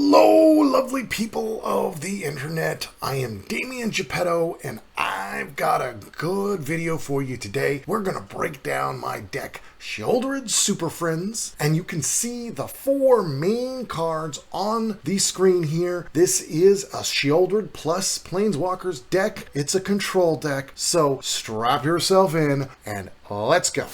Hello, lovely people of the internet. I am Damian Geppetto, and I've got a good video for you today. We're going to break down my deck, Sheoldred Superfriends, and you can see the four main cards on the screen here. This is a Sheoldred plus Planeswalkers deck. It's a control deck, so strap yourself in and let's go.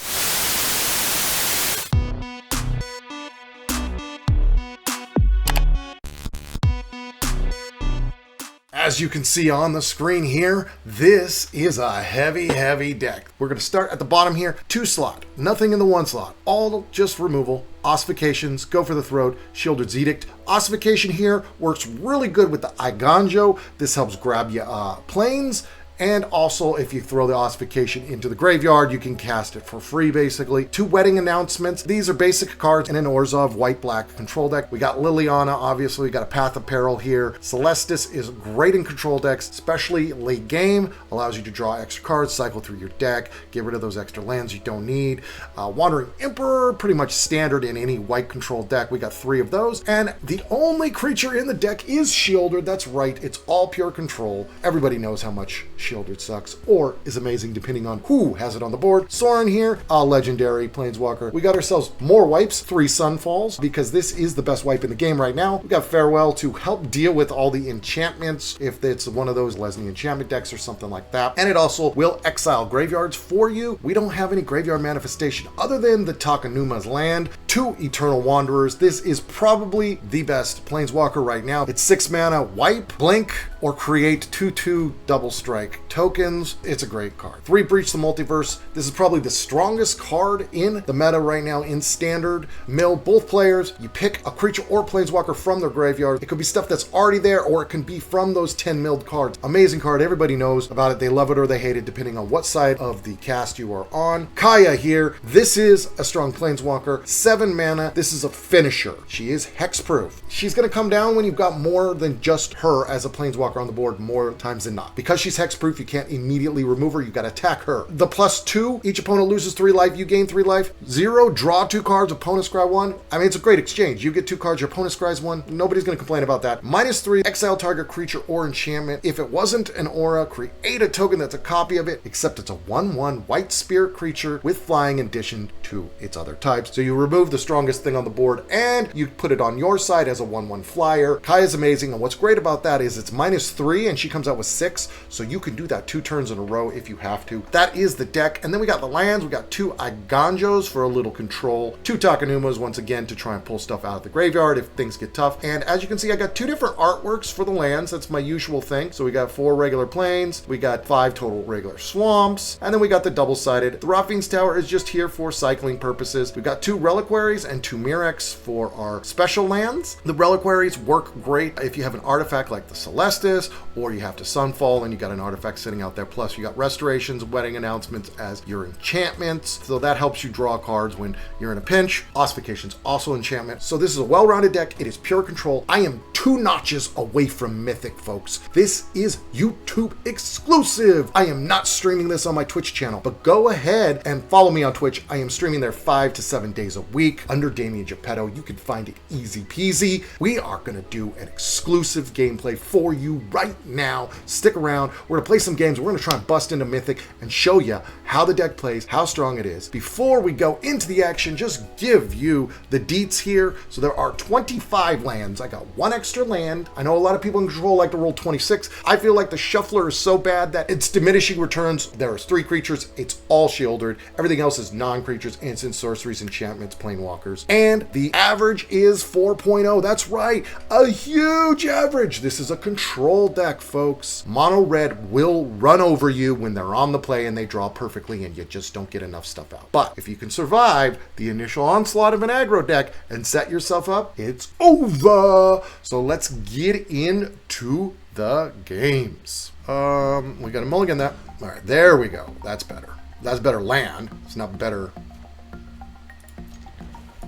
As you can see on the screen here, this is a heavy deck. We're going to start at the bottom here. 2 slot, nothing in the 1 slot, all just removal. Ossifications, go for the throat, Sheoldred's Edict. Ossification here works really good with the Iganjo. This helps grab you planes. And also, if you throw the Ossification into the graveyard, you can cast it for free, basically. 2 Wedding Announcements. These are basic cards in an Orzhov white-black control deck. We got Liliana, obviously. We got a Path of Peril here. Celestis is great in control decks, especially late game. Allows you to draw extra cards, cycle through your deck, get rid of those extra lands you don't need. Wandering Emperor, pretty much standard in any white control deck. We got 3 of those. And the only creature in the deck is Sheoldred. That's right. It's all pure control. Everybody knows how much Sheoldred sucks or is amazing depending on who has it on the board. Sorin here, a legendary Planeswalker. We got ourselves more wipes, 3 Sunfalls, because this is the best wipe in the game right now. We got Farewell to help deal with all the enchantments if it's one of those Leslie enchantment decks or something like that. And it also will exile graveyards for you. We don't have any graveyard manifestation other than the Takanuma's land. 2 Eternal Wanderers. This is probably the best Planeswalker right now. It's 6 mana, wipe, blink, or create 2/2 double strike tokens. It's a great card. 3 Breach the Multiverse. This is probably the strongest card in the meta right now in standard. Mill both players. You pick a creature or Planeswalker from their graveyard. It could be stuff that's already there, or it can be from those 10 milled cards. Amazing card. Everybody knows about it. They love it or they hate it, depending on what side of the cast you are on. Kaya here. This is a strong Planeswalker. 7 mana. This is a finisher. She is hexproof. She's going to come down when you've got more than just her as a Planeswalker on the board more times than not. Because she's hexproof, you can't immediately remove her. You've got to attack her. The +2, each opponent loses 3 life, you gain 3 life. 0, draw 2 cards, opponent scry 1. I mean, it's a great exchange. You get 2 cards, your opponent scries 1. Nobody's going to complain about that. -3, exile target creature or enchantment. If it wasn't an aura, create a token that's a copy of it, except it's a 1/1 white spirit creature with flying in addition to its other types. So you remove the strongest thing on the board and you put it on your side as a 1/1 flyer. Kaya's amazing, and what's great about that is it's -3 and she comes out with 6, so you can do that 2 turns in a row if you have to. That is the deck. And then we got the lands. We got 2 Iganjos for a little control, 2 Takanumas once again to try and pull stuff out of the graveyard if things get tough. And as you can see, I got 2 different artworks for the lands. That's my usual thing. So we got 4 regular plains, we got 5 total regular swamps, and then we got the double-sided. The Rotfiend's Tower is just here for cycling purposes. We got 2 reliquaries and 2 Mirrex for our special lands. The reliquaries work great if you have an artifact like the Celestis, or you have to Sunfall and you got an artifact sitting out there. Plus you got restorations, wedding announcements as your enchantments. So that helps you draw cards when you're in a pinch. Ossification's also enchantment. So this is a well-rounded deck. It is pure control. I am 2 notches away from Mythic, folks. This is YouTube exclusive. I am not streaming this on my Twitch channel, but go ahead and follow me on Twitch. I am streaming there 5 to 7 days a week under Damian Geppetto. You can find it easy peasy. We are going to do an exclusive gameplay for you right now. Stick around. We're going to play some games. We're going to try and bust into Mythic and show you how the deck plays, how strong it is. Before we go into the action, just give you the deets here. So there are 25 lands. I got 1 extra land. I know a lot of people in control like to roll 26. I feel like the shuffler is so bad that it's diminishing returns. There is 3 creatures. It's all Sheoldred. Everything else is non-creatures, instant sorceries, enchantments, planewalkers. And the average is 4.0. That's right. A huge average. This is a control deck, folks. Mono red will run over you when they're on the play and they draw perfectly and you just don't get enough stuff out. But if you can survive the initial onslaught of an aggro deck and set yourself up, it's over. So let's get into the games. We got to mulligan that. All right, there we go. That's better. That's better land. It's not better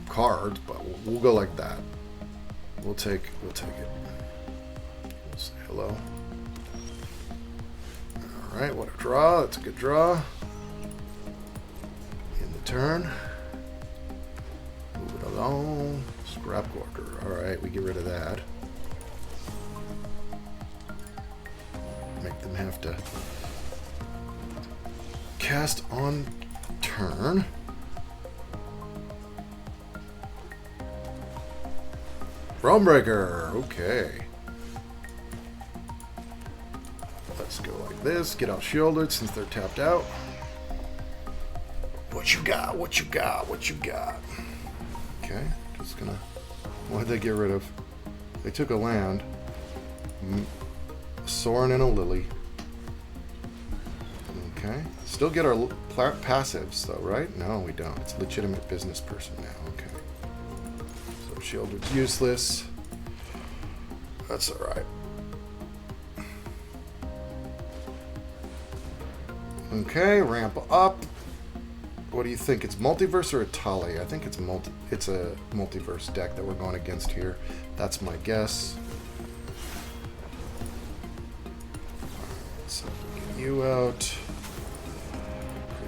cards, but we'll go like that. We'll take it. We'll say hello. All right, what a draw. That's a good draw. In the turn. Move it along. Scrap Gorker. All right, we get rid of that. them have to cast on turn. Realmbreaker, okay. Let's go like this. Get out Sheoldred since they're tapped out. What you got? What you got? What you got? Okay, just gonna... What'd they get rid of? They took a land. Sorin and a Lily. Okay. Still get our passives though, right? No, we don't. It's a legitimate business person now. Okay. So Sheoldred's useless. That's alright. Okay, ramp up. What do you think? It's multiverse or a Tali? I think it's a multiverse deck that we're going against here. That's my guess. So get you out.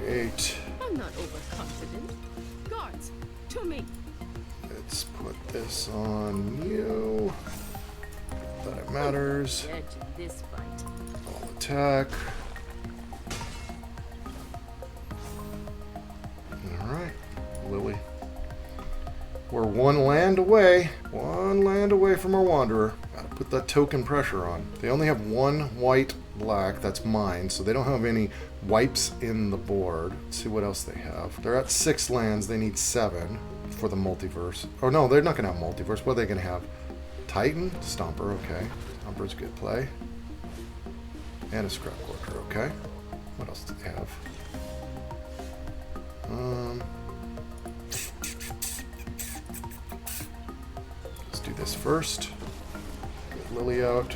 Create. I'm not overconfident. Guards, to me. Let's put this on you. That it matters. This fight. All attack. Alright, Lily. We're one land away. One land away from our Wanderer. Gotta put that token pressure on. They only have one white black, that's mine, so they don't have any wipes in the board. Let's see what else they have. They're at 6 lands, they need 7 for the multiverse. Oh no, they're not gonna have multiverse. What are they gonna have? Titan? Stomper, okay. Stomper's good play. And a Scrap Quarter, okay. What else do they have? Let's do this first. Get Lily out.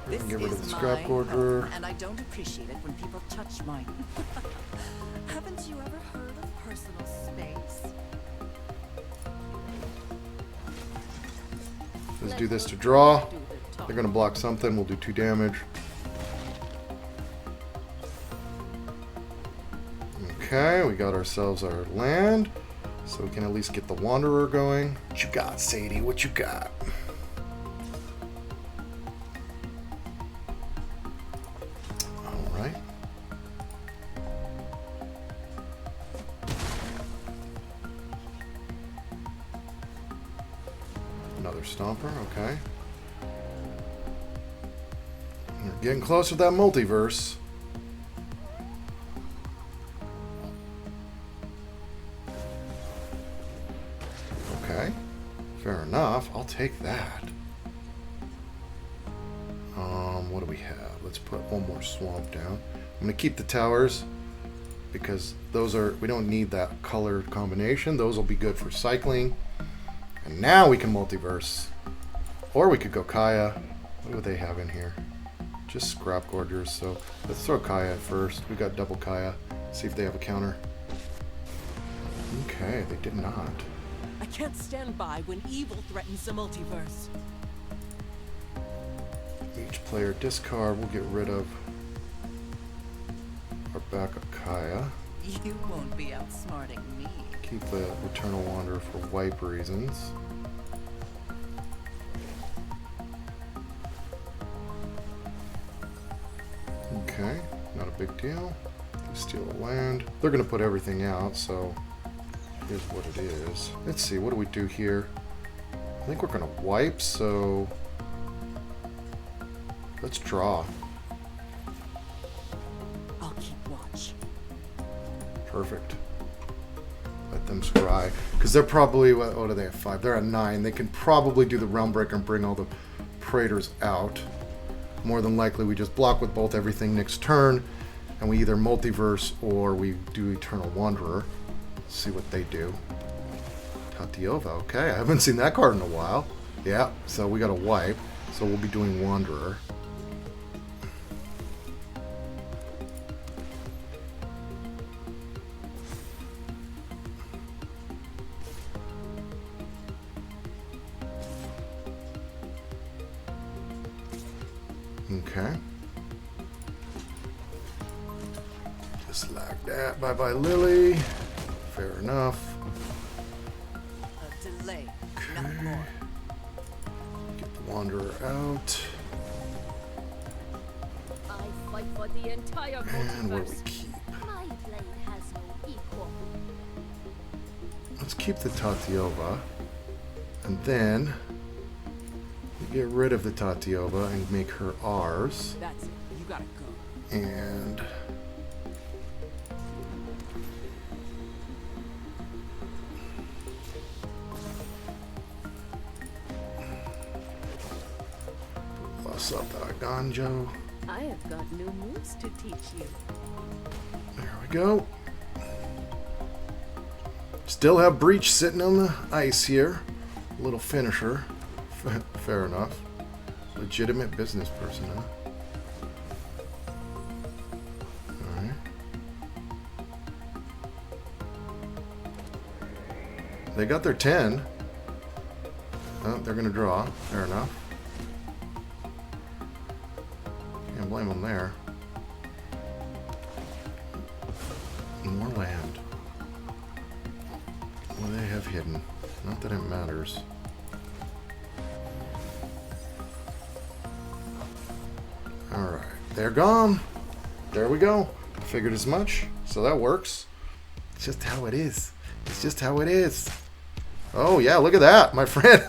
We can get rid of the Scrap Quarter. And I don't appreciate it when people touch mine. Haven't you ever heard of personal space? Let's do this to draw. They're going to block something. We'll do 2 damage. Okay, we got ourselves our land. So we can at least get the Wanderer going. What you got, Sadie? What you got? Alright. Another Stomper, okay. We're getting close to that multiverse. Okay, fair enough. I'll take that. What do we have? Let's put one more swamp down. I'm gonna keep the towers because those are, we don't need that color combination. Those will be good for cycling. And now we can multiverse. Or we could go Kaya. What do they have in here? Just Scrap Gorgers. So let's throw Kaya first. We got double Kaya. See if they have a counter. Okay, they did not. I can't stand by when evil threatens the multiverse. Each player discard. We'll get rid of our backup Kaya. You won't be outsmarting me. Keep the Eternal Wanderer for wipe reasons. Okay, not a big deal. They steal a land. They're going to put everything out, so here's what it is. Let's see, what do we do here? I think we're going to wipe, so let's draw. I'll keep watch. Perfect. Let them scry. Because they're probably, what do they have? 5. They're at 9. They can probably do the Realmbreaker and bring all the Praetors out. More than likely, we just block with both everything next turn, and we either multiverse or we do Eternal Wanderer. See what they do. Tatiova, okay. I haven't seen that card in a while. Yeah, so we got a wipe. So we'll be doing Wanderer. Okay. Just like that. Bye-bye, Lily. Fair enough. A delay, not more. Get the Wanderer out. fight for the entire And what do we multiverse. keep? My blade has no equal. Let's keep the Tatiova. And then we get rid of the Tatiova and make her ours. That's it. You gotta go. And bust up that Ganjo. I have got new moves to teach you. There we go. Still have Breach sitting on the ice here. Little finisher. Fair enough. Legitimate business person, huh? Alright. They got their 10. Oh, they're gonna draw. Fair enough. Can't blame them there. More land. What do they have hidden? Not that it matters. Alright, they're gone. There we go. I figured as much, so that works. It's just how it is. It's just how it is. Oh yeah, look at that, my friend.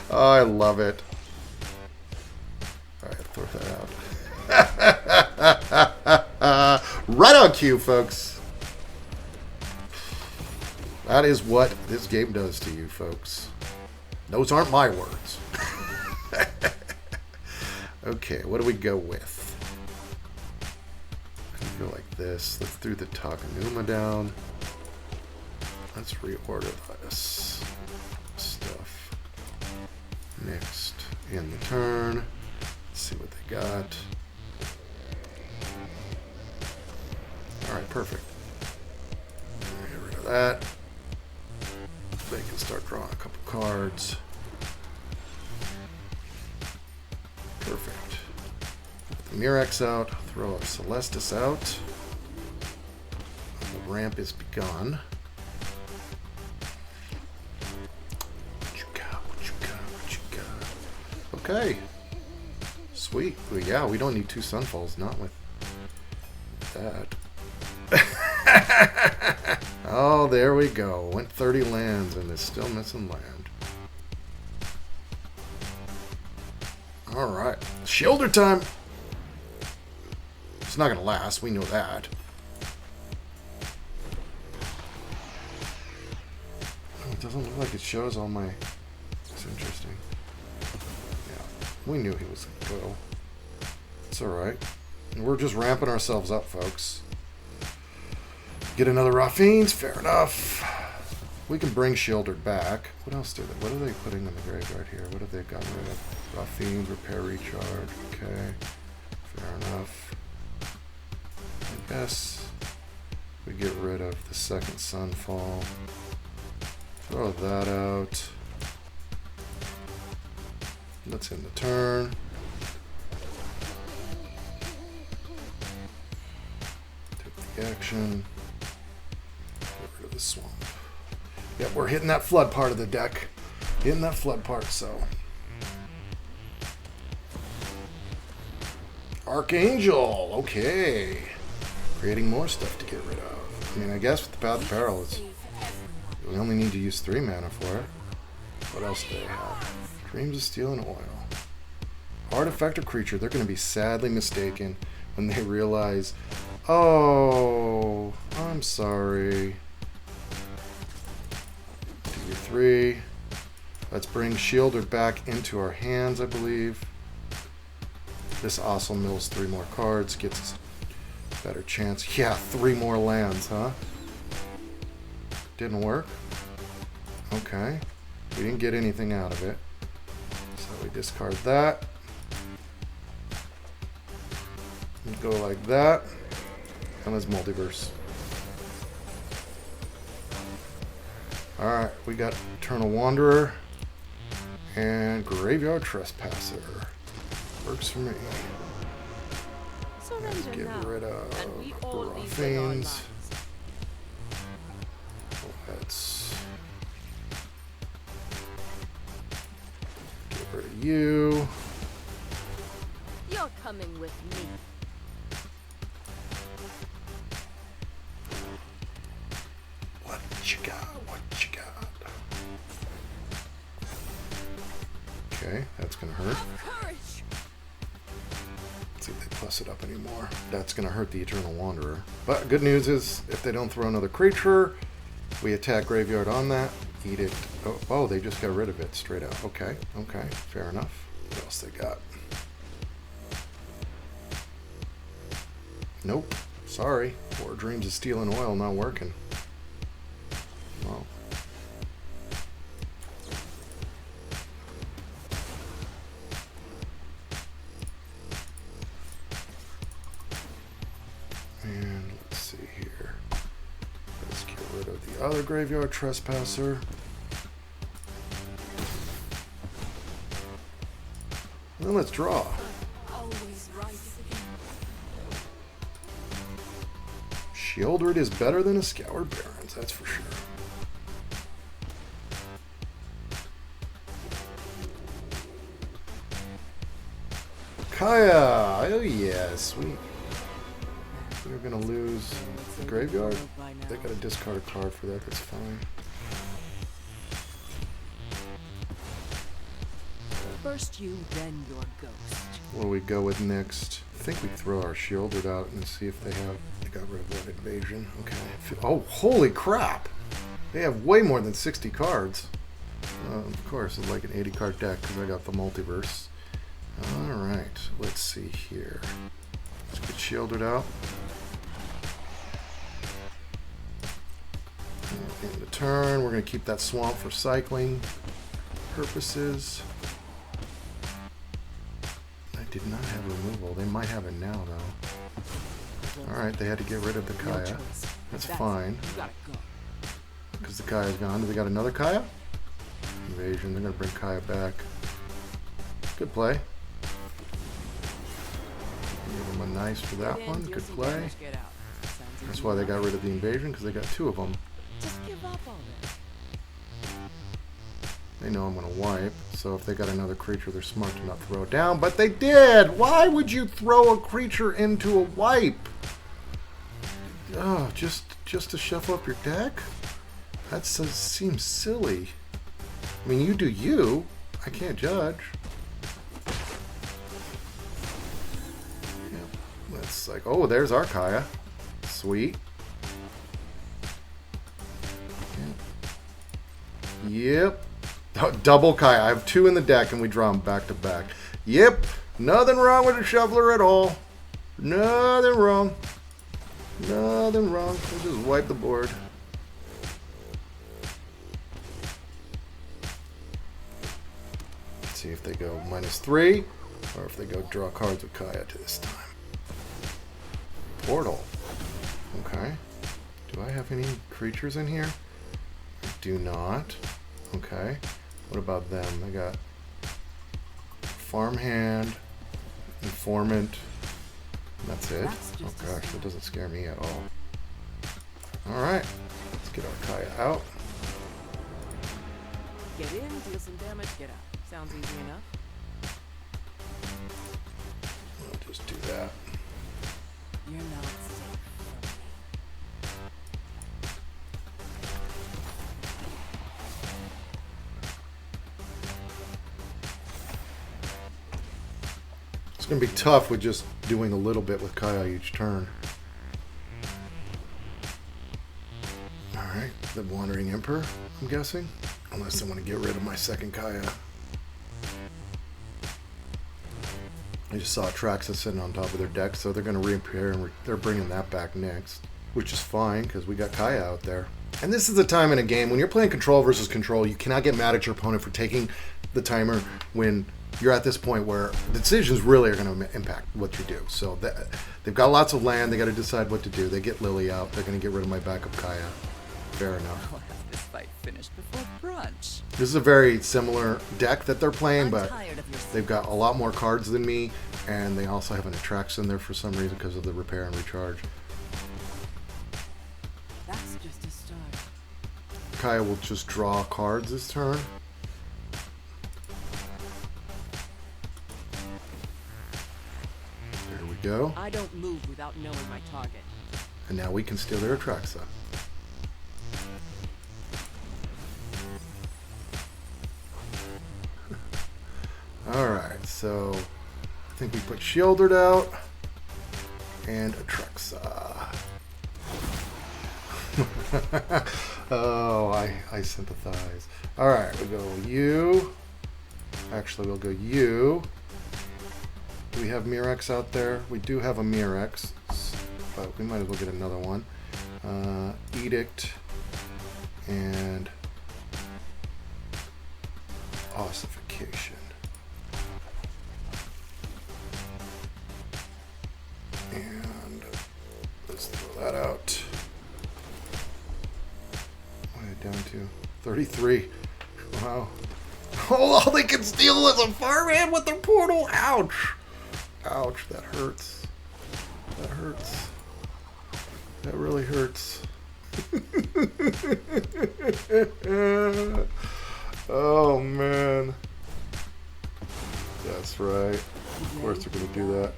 Oh, I love it. Alright, throw that out. Right on cue, folks. That is what this game does to you, folks. Those aren't my words. Okay, what do we go with? I go like this. Let's do the Takanuma down. Let's reorder this stuff. Next in the turn. Let's see what they got. Alright, perfect. Get rid of that. They can start drawing a couple cards. Perfect. The Murex out. Throw a Celestis out. The ramp is begun. What you got? What you got? What you got? Okay. Sweet. Well, yeah, we don't need 2 Sunfalls. Not with that. Oh, there we go. Went 30 lands and is still missing land. Alright. Sheoldred time! It's not going to last. We know that. Oh, it doesn't look like it shows all my... It's interesting. Yeah. We knew he was going to go. It's alright. We're just ramping ourselves up, folks. Get another Raffines, fair enough. We can bring Sheoldred back. What else do they? What are they putting in the graveyard here? What have they gotten rid of? Raffines, repair, recharge. Okay, fair enough. I guess we get rid of the second Sunfall. Throw that out. Let's end the turn. Take the action. The swamp. Yep, we're hitting that flood part of the deck. Hitting that flood part, so. Archangel, okay. Creating more stuff to get rid of. I mean, I guess with the Path of Peril, it's, we only need to use 3 mana for it. What else do they have? Dreams of Steel and Oil. Artifact or creature, they're going to be sadly mistaken when they realize, oh, I'm sorry. 3. Let's bring Sheoldred back into our hands, I believe. This also mills 3 more cards, gets a better chance. Yeah, 3 more lands, huh? Didn't work? Okay. We didn't get anything out of it. So we discard that. And go like that. And let's multiverse. Alright, we got Eternal Wanderer and Graveyard Trespasser. Works for me. Let's Surrender get now, rid of and we all the leave with our Raffines. lives. Let's get rid of you. You're coming with me. What you got? What you got? Okay, that's gonna hurt. Courage. Let's see if they plus it up anymore. That's gonna hurt the Eternal Wanderer. But good news is, if they don't throw another creature, we attack Graveyard on that. Eat it. Oh, they just got rid of it straight up. Okay, okay, fair enough. What else they got? Nope. Sorry. War Dreams of Steel and Oil not working. Well. And let's see here. Let's get rid of the other Graveyard Trespasser. Then let's draw. Always right. Sheoldred is better than a Scoured Barrens, that's for sure. Kaya! Oh yeah, sweet. We're gonna lose the graveyard. They gotta discard a card for that, that's fine. First you, then your ghost. What do we go with next? I think we throw our Sheoldred out and see if they have... They got rid of that invasion. Okay. Oh, holy crap! They have way more than 60 cards. Of course, it's like an 80 card deck because I got the multiverse. Alright, let's see here. Let's get Sheoldred out. In the turn, we're going to keep that swamp for cycling purposes. I did not have removal. They might have it now, though. Alright, they had to get rid of the Kaya. That's fine. You gotta go. Because the Kaya's gone. Do they got another Kaya? Invasion. They're going to bring Kaya back. Good play. Give them a nice for that one. Good play. That's why they got rid of the invasion, because they got two of them. Just give up on it. They know I'm going to wipe, so if they got another creature, they're smart to not throw it down. But they did! Why would you throw a creature into a wipe? Oh, just to shuffle up your deck? That seems silly. I mean, you do you. I can't judge. Yep. That's like, oh, there's our Kaya. Sweet. Yep. Oh, double Kaya. I have two in the deck and we draw them back to back. Yep. Nothing wrong with the shuffler at all. Nothing wrong. Nothing wrong. We'll just wipe the board. Let's see if they go -3 or if they go draw cards with Kaya to this time. Portal. Okay. Do I have any creatures in here? I do not. Okay. What about them? They got Farmhand, Informant, and that's it. Oh gosh, that doesn't scare me at all. Alright, let's get our Kaya out. Get in, deal some damage, get out. Sounds easy enough. I'll just do that. You're not safe from me. It's going to be tough with just doing a little bit with Kaya each turn. Alright, the Wandering Emperor, I'm guessing. Unless I want to get rid of my second Kaya. I just saw Traxxas sitting on top of their deck, so they're going to reappear, and they're bringing that back next. Which is fine, because we got Kaya out there. And this is the time in a game, when you're playing control versus control, you cannot get mad at your opponent for taking the timer when you're at this point where the decisions really are going to impact what you do. So they've got lots of land, they got to decide what to do. They get Lily out, they're going to get rid of my backup Kaya. Fair enough. I'll have this fight finished before brunch. This is a very similar deck that they're playing, but they've got a lot more cards than me, and they also have an Atrax in there for some reason because of the repair and recharge. That's just a start. Kaya will just draw cards this turn. go. I don't move without knowing my target. And now we can steal their Atraxa. Alright, so I think we put Sheoldred out and Atraxa. Oh, I sympathize. Alright, we'll go you. Actually, we'll go you. Do we have Mirex out there? We do have a Mirex, but we might as well get another one. Edict and ossification. And let's throw that out. What are they down to? 33. Wow. Oh, all they can steal is a farmhand with their portal. Ouch. Ouch, that hurts. That hurts. That really hurts. Oh, man. That's right. Of course they're going to do that.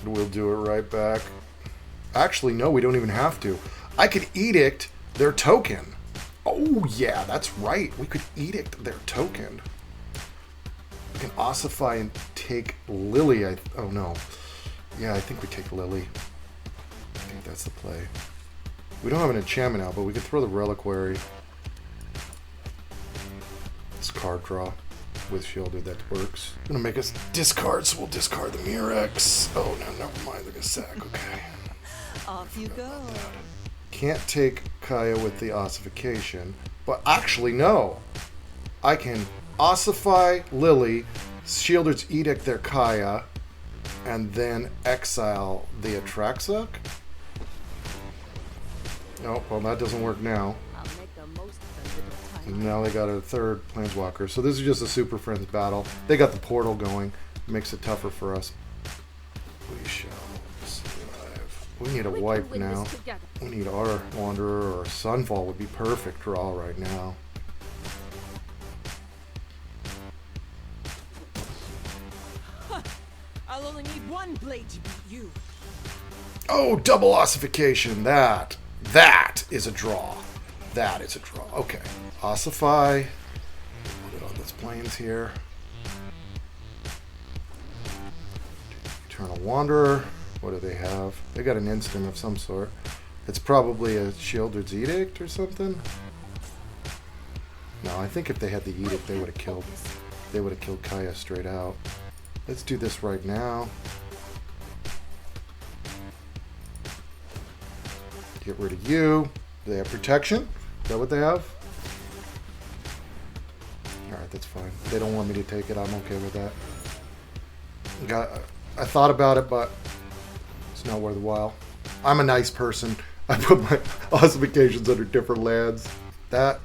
And we'll do it right back. Actually, no, we don't even have to. I could edict their token. Oh, yeah, that's right. We could edict their token. We can ossify and take Lily. Oh, no. Yeah, I think we take Lily. I think that's the play. We don't have an enchantment out, but we could throw the Reliquary. It's card draw with Sheoldred. That works. Gonna make us discard, so we'll discard the Mirex. Oh, no, never mind. Look at sack. Okay. Off you go. Can't take Kaya with the ossification, but actually no. I can ossify Lily, Sheoldred's edict their Kaya, and then exile the Atraxa. Oh, well, that doesn't work now. I'll make the most of a little time. And now they got a third Planeswalker. So this is just a Super Friends battle. They got the portal going. Makes it tougher for us. We shall survive. We need a We can wipe win now. this together. We need our Wanderer or Sunfall would be perfect draw right now. I'll only need one blade to beat you. Oh, double ossification. That is a draw. That is a draw. Okay. Ossify. Put it on this plains here. Eternal Wanderer. What do they have? They got an instant of some sort. It's probably a Sheoldred's Edict or something. No, I think if they had the Edict, they would have killed. They would have killed Kaya straight out. Let's do this right now. Get rid of you. Do they have protection? Is that what they have? Alright, that's fine. They don't want me to take it. I'm okay with that. I thought about it, but it's not worth the while. I'm a nice person. I put my ossifications under different lands. That...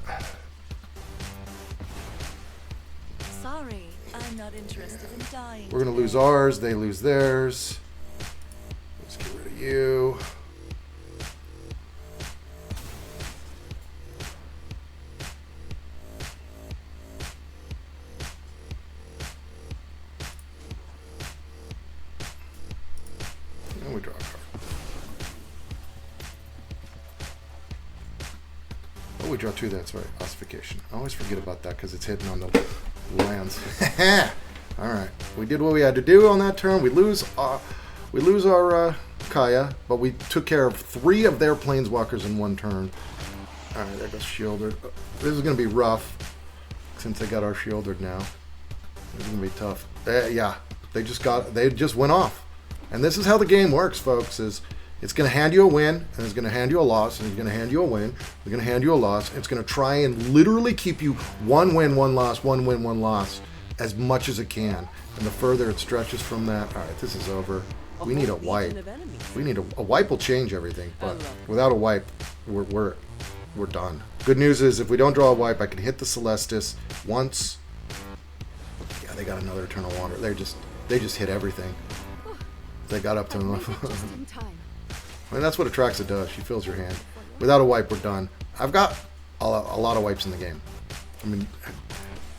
Sorry, I'm not interested in dying. We're going to lose ours. They lose theirs. Let's get rid of you. And we draw a card. Oh, we draw two. That's right. Ossification. I always forget about that because it's hidden on the lands. Alright. We did what we had to do on that turn. We lose our Kaya, but we took care of 3 of their Planeswalkers in one turn. Alright, there goes Sheoldred. This is going to be rough since they got our Sheoldred now. This is going to be tough. Yeah, they just went off. And this is how the game works, folks, is it's going to hand you a win, and it's going to hand you a loss, and it's going to hand you a win, it's going to hand you a loss, and it's going to try and literally keep you 1 win, 1 loss, 1 win, 1 loss, as much as it can. And the further it stretches from that, all right, this is over. We need a wipe. We need a wipe will change everything, but without a wipe, we're done. Good news is if we don't draw a wipe, I can hit the Celestis once. Yeah, they got another Eternal Wanderer. They just hit everything. They got up to enough. Just in time. I mean, that's what Atraxa does. She fills your hand. Without a wipe, we're done. I've got a lot of wipes in the game. I mean,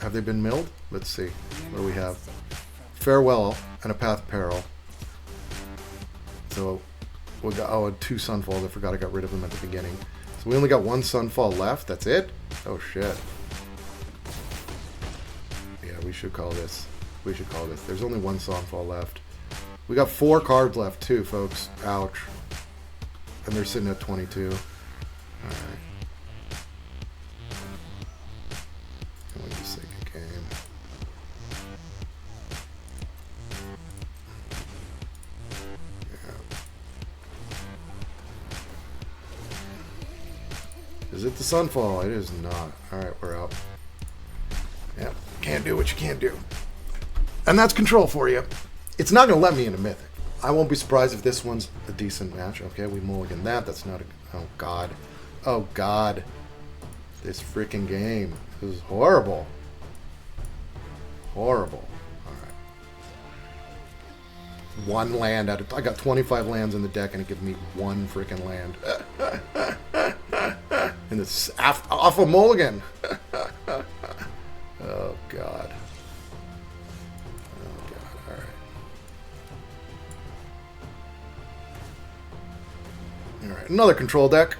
have they been milled? Let's see. What do we have? Farewell and a Path of Peril. So we got 2 Sunfalls. I forgot I got rid of them at the beginning. So we only got 1 Sunfall left. That's it? Oh shit. Yeah, we should call this. We should call this. There's only 1 Sunfall left. We got 4 cards left too, folks. Ouch. And they're sitting at 22. Alright. Let me just take a game. Yeah. Is it the Sunfall? It is not. Alright, we're out. Yep. Can't do what you can't do. And that's control for you. It's not going to let me into Mythic. I won't be surprised if this one's a decent match. Okay, we mulligan that. That's not a... Oh, God. Oh, God. This freaking game. This is horrible. Horrible. Alright. 1 land out of... I got 25 lands in the deck and it gives me 1 freaking land. And it's off a mulligan. Oh, God. Alright, another control deck.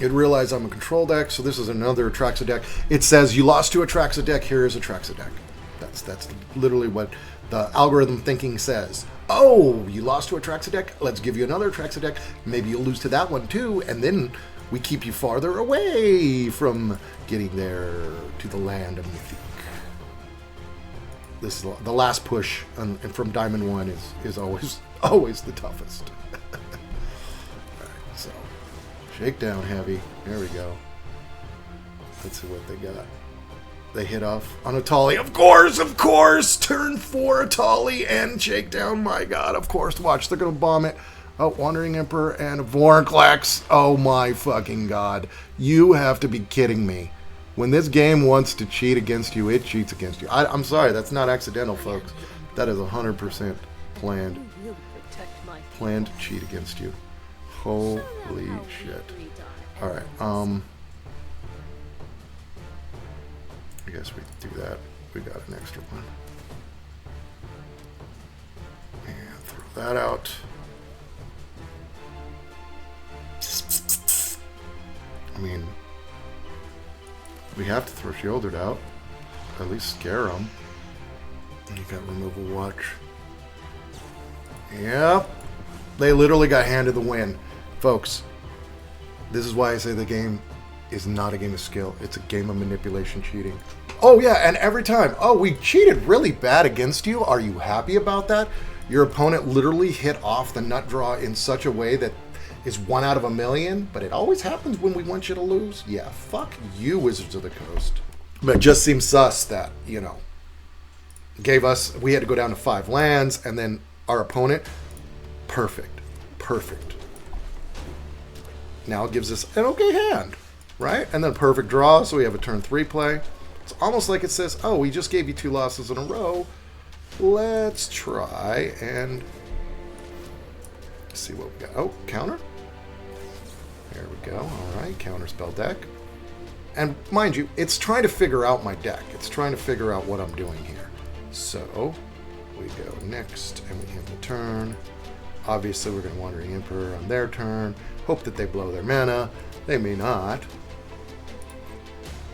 You'd realize I'm a control deck, so this is another Atraxa deck. It says you lost to Atraxa deck, here is a Atraxa deck. That's literally what the algorithm thinking says. Oh, you lost to a Atraxa deck? Let's give you another Atraxa deck. Maybe you'll lose to that one too, and then we keep you farther away from getting there to the land of Mythic. This is the last push from Diamond 1 is always the toughest. So, shakedown heavy. There we go. Let's see what they got. They hit off on Atali. Of course! Turn 4 Atali and shakedown. My God, of course. Watch, they're going to bomb it. Oh, Wandering Emperor and a Vorinclex. Oh my fucking God. You have to be kidding me. When this game wants to cheat against you, it cheats against you. I'm sorry, that's not accidental, folks. That is 100% planned. Planned to cheat against you. Holy shit. Alright, I guess we can do that. We got an extra one. And throw that out. I mean, we have to throw Sheoldred out. At least scare him. And you got Removal Watch. Yep. They literally got handed the win. Folks, this is why I say the game is not a game of skill. It's a game of manipulation cheating. Oh yeah, and every time, oh, we cheated really bad against you. Are you happy about that? Your opponent literally hit off the nut draw in such a way that is 1 out of 1,000,000, but it always happens when we want you to lose. Yeah, fuck you, Wizards of the Coast. But it just seems sus that, you know, we had to go down to 5 lands, and then our opponent, perfect. Now it gives us an okay hand, right? And then perfect draw, so we have a turn 3 play. It's almost like it says, oh, we just gave you 2 losses in a row. Let's try and see what we got. Oh, counter. There we go. All right, counter spell deck. And mind you, it's trying to figure out my deck. It's trying to figure out what I'm doing here. So we go next, and we end the turn. Obviously, we're going to Wandering Emperor on their turn. Hope that they blow their mana. They may not.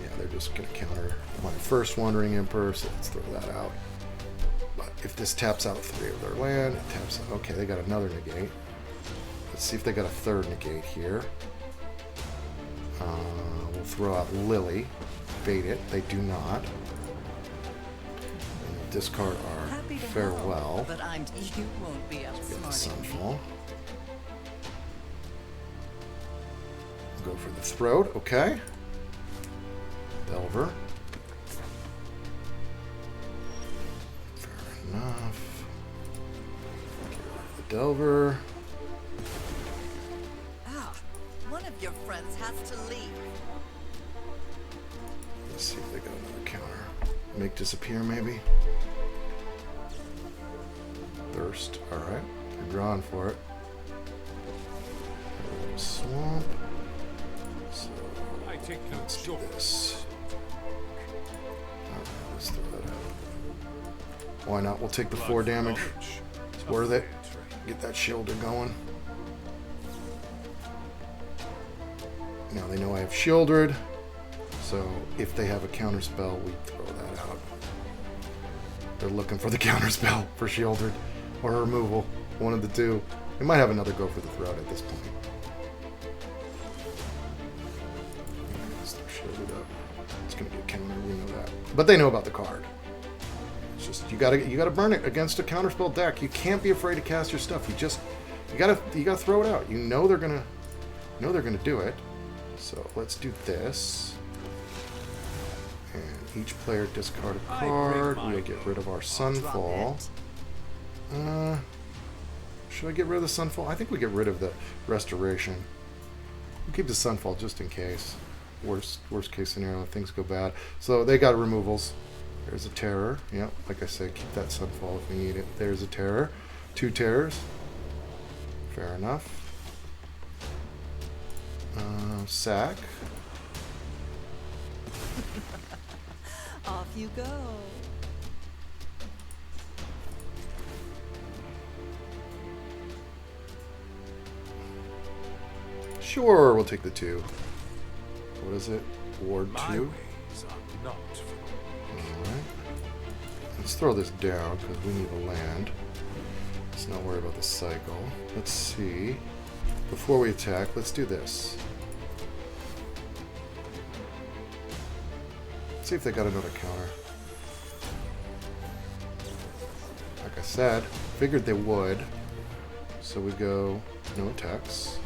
Yeah, they're just going to counter my first Wandering Emperor, so let's throw that out. But if this taps out 3 of their land, it taps out. Okay, they got another negate. Let's see if they got a 3rd negate here. We'll throw out Lily. Bait it. They do not. And we'll discard our Farewell. But you won't be Get the Sunfall. Go for the Throat. Okay. Delver. Fair enough. Get rid of the Delver. One of your friends has to leave. Let's see if they got another counter. Make disappear, maybe. Thirst. Alright. You're drawing for it. Swamp. So, let's do this. Alright, let's throw that out. Why not? We'll take the 4 damage. It's worth it. Get that Sheoldred going. Now they know I have Sheoldred, so if they have a counter spell, we throw that out. They're looking for the counter spell for Sheoldred or removal. One of the two. They might have another go for the throat at this point. Sheoldred up. It's gonna get counter, we know that. But they know about the card. It's just you gotta burn it against a counterspell deck. You can't be afraid to cast your stuff. You gotta throw it out. You know they're gonna do it. So let's do this. And each player discard a card. We'll get rid of our Sunfall. Should I get rid of the Sunfall? I think we get rid of the Restoration. We'll keep the Sunfall just in case. Worst case scenario, if things go bad. So they got removals. There's a Terror. Yep, like I said, keep that Sunfall if we need it. There's a Terror. 2 Terrors. Fair enough. Sack. Off you go. Sure, we'll take the 2. What is it? Ward 2. Alright. Let's throw this down because we need a land. Let's not worry about the cycle. Let's see. Before we attack, let's do this. See if they got another counter. Like I said, figured they would. So we go no attacks.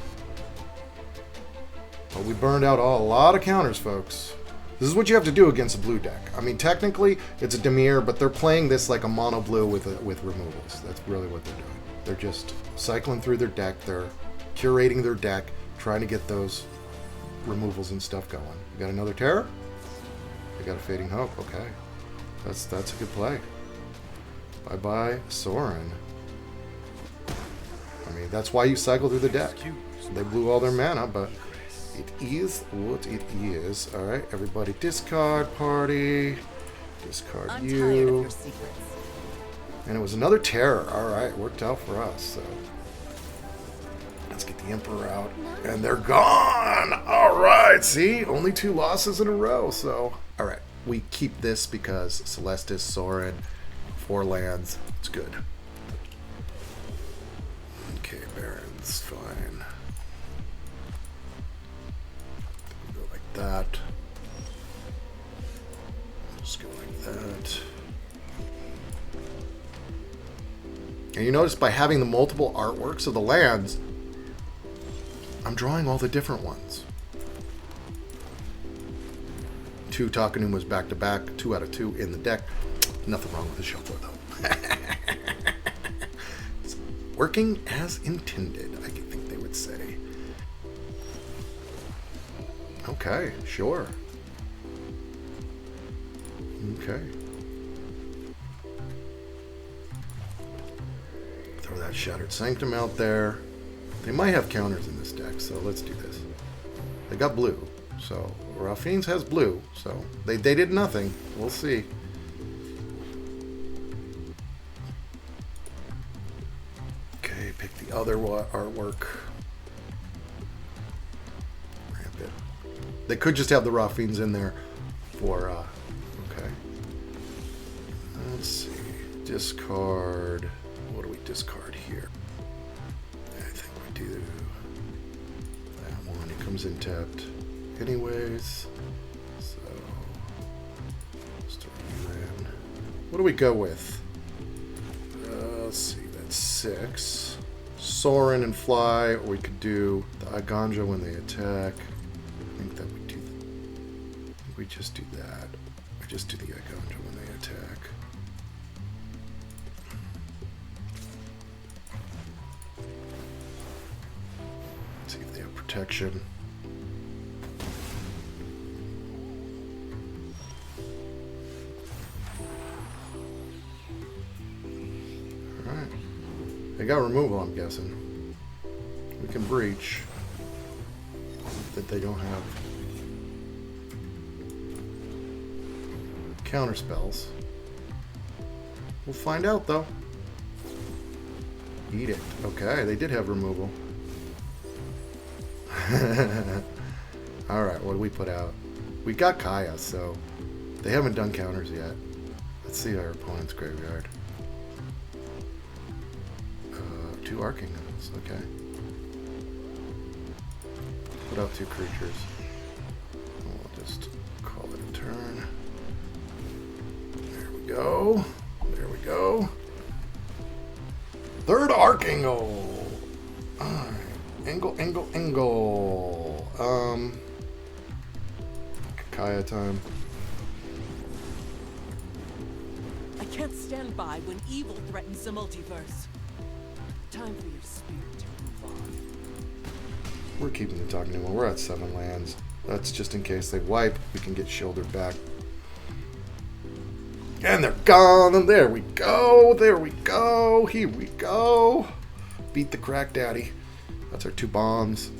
But we burned out a lot of counters, folks. This is what you have to do against a blue deck. I mean, technically, it's a Dimir, but they're playing this like a mono blue with removals. That's really what they're doing. They're just cycling through their deck. They're curating their deck, trying to get those removals and stuff going. You got another Terror? They got a Fading Hope. Okay, that's a good play. Bye bye, Sorin. I mean, that's why you cycle through the deck. They blew all their mana, but it is what it is. All right, everybody, discard party. Discard I'm you. tired of your secrets. And it was another Terror. All right, worked out for us. So let's get the Emperor out, and they're gone. All right, see, only 2 losses in a row. So all right, we keep this because Celestis, Sorin, 4 lands. It's good. Okay, Barons, fine. Go like that. Just go like that. And you notice by having the multiple artworks of the lands, I'm drawing all the different ones. 2 Takanumas back to back, 2 out of 2 in the deck. Nothing wrong with the shuffler though. It's working as intended, I think they would say. Okay, sure. Okay. Throw that Shattered Sanctum out there. They might have counters in this deck, so let's do this. They got blue, so Ralphines has blue, so they did nothing. We'll see. Okay, pick the other artwork. Ramp it. They could just have the Ralphines in there for, okay. Let's see. Discard. What do we discard here? I think we do that one. It comes in tapped anyways. So let's throw you in. What do we go with? Let's see, that's 6. Sorin and Fly, or we could do the Aganja when they attack. I think that we do. I think we just do that. We just do the Aganja when they attack. See if they have protection. Alright. They got removal, I'm guessing. We can breach. That they don't have counter spells. We'll find out, though. Edict. Okay, they did have removal. Alright, what do we put out? We got Kaya, so they haven't done counters yet. Let's see our opponent's graveyard. 2 Archangels, okay. Put out 2 creatures. We'll just call it a turn. There we go. There we go. 3rd Archangel. Alright. Angle. Kaya time. I can't stand by when evil threatens the multiverse. Time for your spirit to move on. We're keeping the talking anymore. We're at 7 lands. That's just in case they wipe. We can get Sheoldred back. And they're gone. And there we go. There we go. Here we go. Beat the crack daddy. That's our 2 bombs.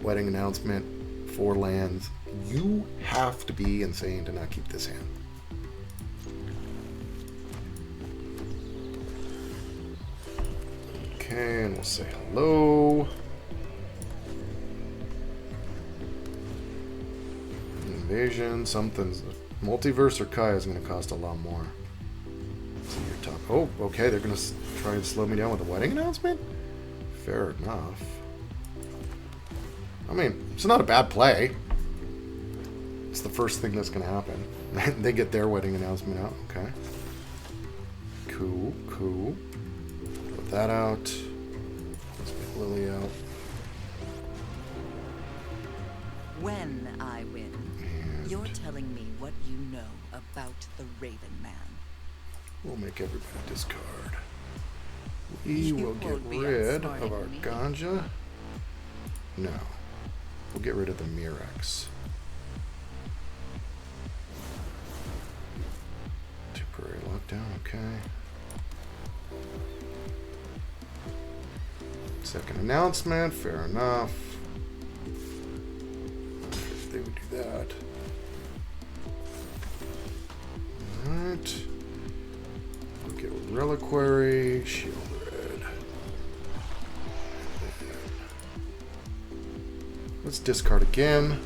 Wedding announcement. 4 lands. You have to be insane to not keep this hand. Okay, and we'll say hello. Invasion, something's... Multiverse or Kaya is going to cost a lot more. Let's see your top. Oh, okay, they're going to try and slow me down with a wedding announcement? Fair enough. I mean, it's not a bad play. It's the first thing that's going to happen. They get their wedding announcement out. Okay. Cool. Put that out. Let's get Lily out. When I win, And you're telling me what you know about the Raven Man. we'll make everybody discard. We You will get won't be rid outsmarting of our me. Ganja. No. We'll get rid of the Mirex. Temporary lockdown, okay. Second announcement, fair enough. If they would do that. Alright. We'll get Reliquary, Sheoldred. Let's discard again.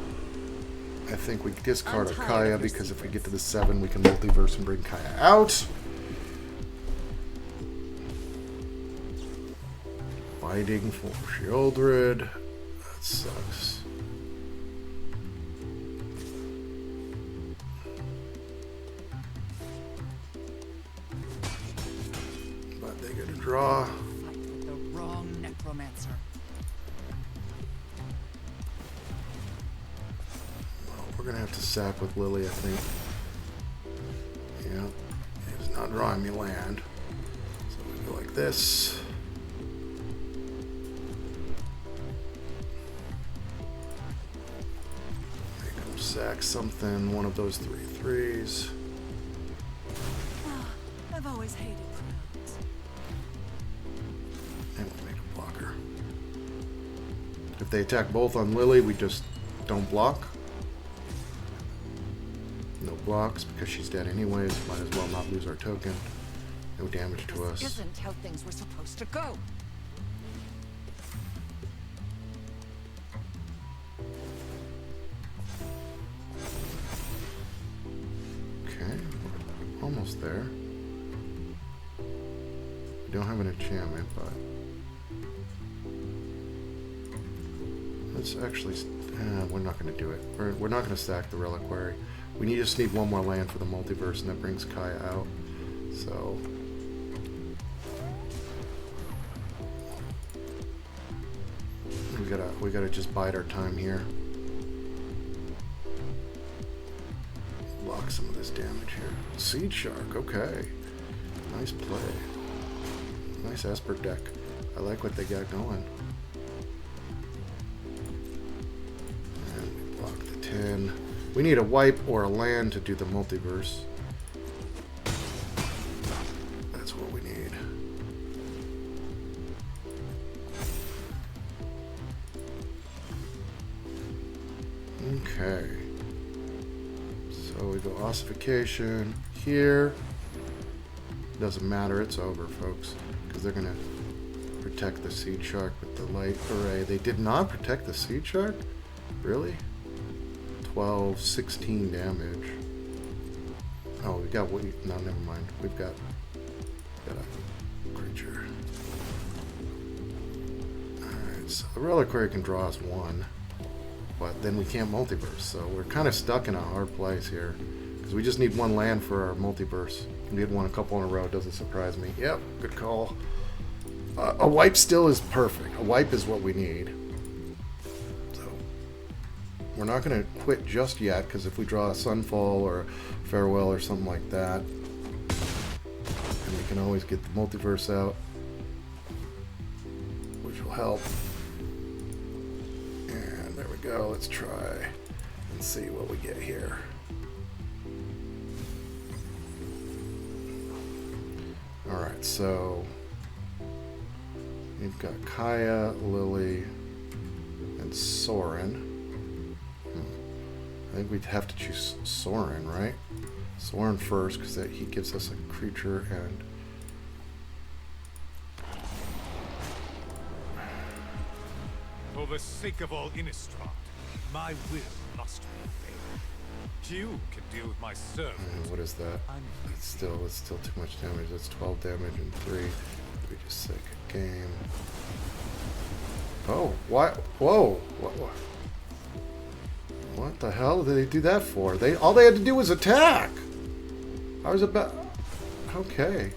I think we discard our I'm tired Kaya of your because if we get to secrets. the 7, we can multiverse and bring Kaya out. Fighting for Sheoldred. That sucks. But they get a draw. Fight with the wrong necromancer. Well, we're gonna have to sack with Lily, I think. Yeah, he's not drawing me land. So we go like this. Make him sack something, one of those 3/3s. I've always hated crowds. And we make a blocker. If they attack both on Lily, we just don't block. No blocks because she's dead anyways. Might as well not lose our token. No damage to us. This isn't how things were supposed to go. Okay, we're almost there. We don't have an enchantment, but let's actually. We're not going to do it. We're not going to stack the Reliquary. We just need one more land for the multiverse, and that brings Kaya out. So. We gotta just bide our time here. Block some of this damage here. Seed Shark, okay. Nice play. Nice Esper deck. I like what they got going. And we block the 10. We need a wipe or a land to do the multiverse. That's what we need. Okay. So we go ossification here. Doesn't matter, it's over, folks. Because they're going to protect the seed shark with the light array. They did not protect the seed shark? Really? 12, 16 damage. Oh, we got... No, never mind. We've got a creature. Alright, so the reliquary can draw us 1. But then we can't multiverse, so we're kind of stuck in a hard place here. Because we just need 1 land for our multiverse. We had 1 a couple in a row, it doesn't surprise me. Yep, good call. A wipe still is perfect. A wipe is what we need. So, we're not going to quit just yet, because if we draw a Sunfall or a Farewell or something like that, and we can always get the multiverse out, which will help. And there we go. Let's try and see what we get here. Alright, so we've got Kaya, Lily, and Soren. I think we'd have to choose Soren, right? Soren first, because he gives us a creature and... For the sake of all Innistrad, my will must prevail. You can deal with my servant. What is that? It's still too much damage. That's 12 damage and 3. We just take a game. Oh, what? Whoa! What the hell did they do that for? All they had to do was attack. I was about... Okay.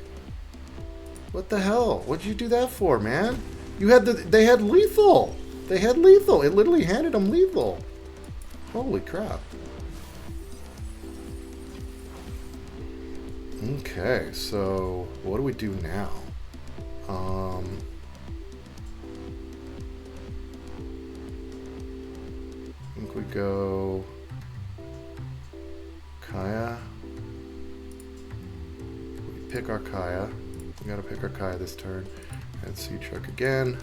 What the hell? What'd you do that for, man? They had lethal. They had lethal. It literally handed them lethal. Holy crap. Okay, so what do we do now? I think we go Kaya. We pick our Kaya. We gotta pick our Kaya this turn. And Seed Shark again.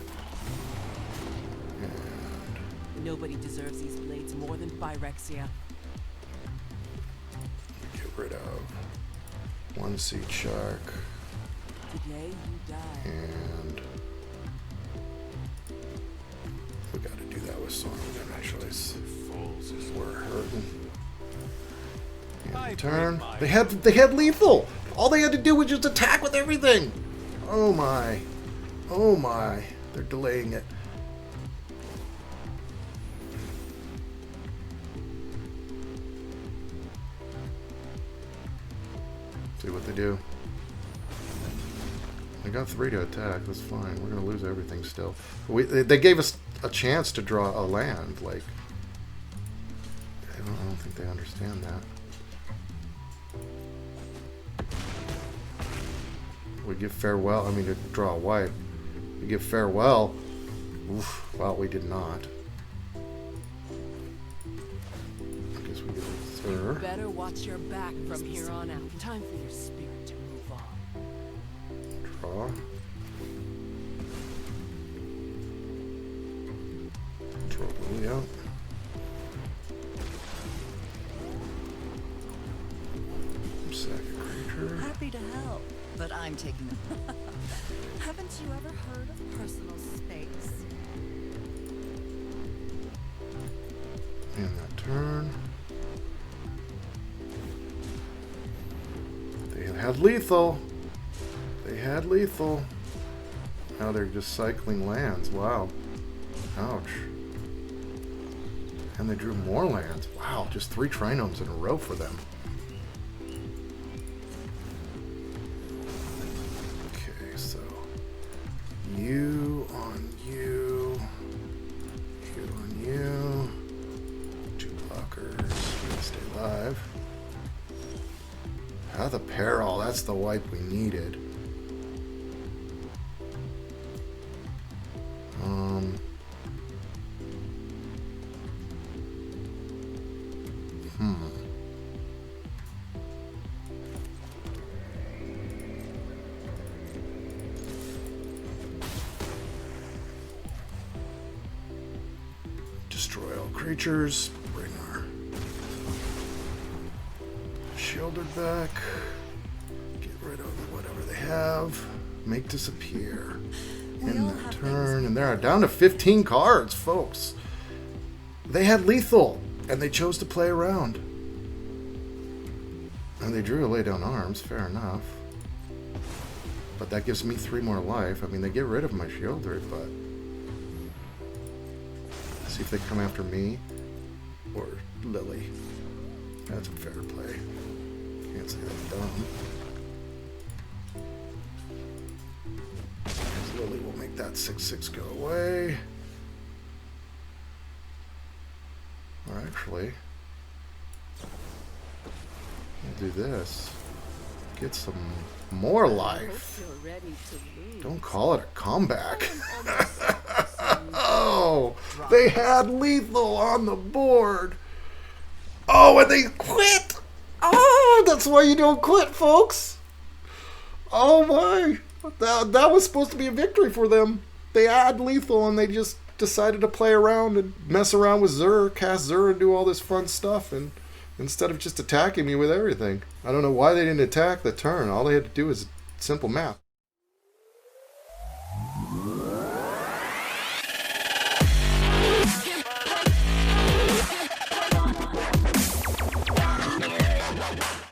And Nobody deserves these blades more than Phyrexia. get rid of 1 Seed Shark. Today you die. And we gotta do that with Soren eventually. We're hurting. And turn. They had lethal! All they had to do was just attack with everything! Oh my. Oh my. They're delaying it. See what they do. They got 3 to attack. That's fine. We're gonna lose everything still. They gave us a chance to draw a land. Like, I don't think they understand that. We give farewell. I mean, to draw a wipe. We give farewell. Oof, well, we did not. I guess we get a third. Better watch your back from here on out. Time for your spirit to move on. Draw. Draw Lily out. Second creature. Happy to help, but I'm taking them. Haven't you ever heard of personal space? And that turn. They had lethal. They had lethal. Now they're just cycling lands. Wow. Ouch. And they drew more lands. Wow, just 3 Trinomes in a row for them. Okay, so you on you. You on you. 2 blockers. Stay alive. Ah, the peril. That's the wipe we needed. Destroy all creatures. Bring our Sheoldred back. Get rid of whatever they have make disappear We in all that have turn, and they're down to 15 cards, folks. They had lethal, and they chose to play around. And they drew a lay down arms, fair enough. But that gives me 3 more life. I mean, they get rid of my Sheoldred, but... see if they come after me or Lily. That's a fair play. Can't say that's dumb. Lily will make that 6/6 go away. Or actually, we'll do this. Get some more life. You're ready to lose. Don't call it a comeback. Oh, they had lethal on the board. Oh, and they quit. Oh, that's why you don't quit, folks. Oh my. That was supposed to be a victory for them. They had lethal and they just decided to play around and mess around with Zur, cast Zur and do all this fun stuff, and instead of just attacking me with everything. I don't know why they didn't attack the turn. All they had to do is simple math.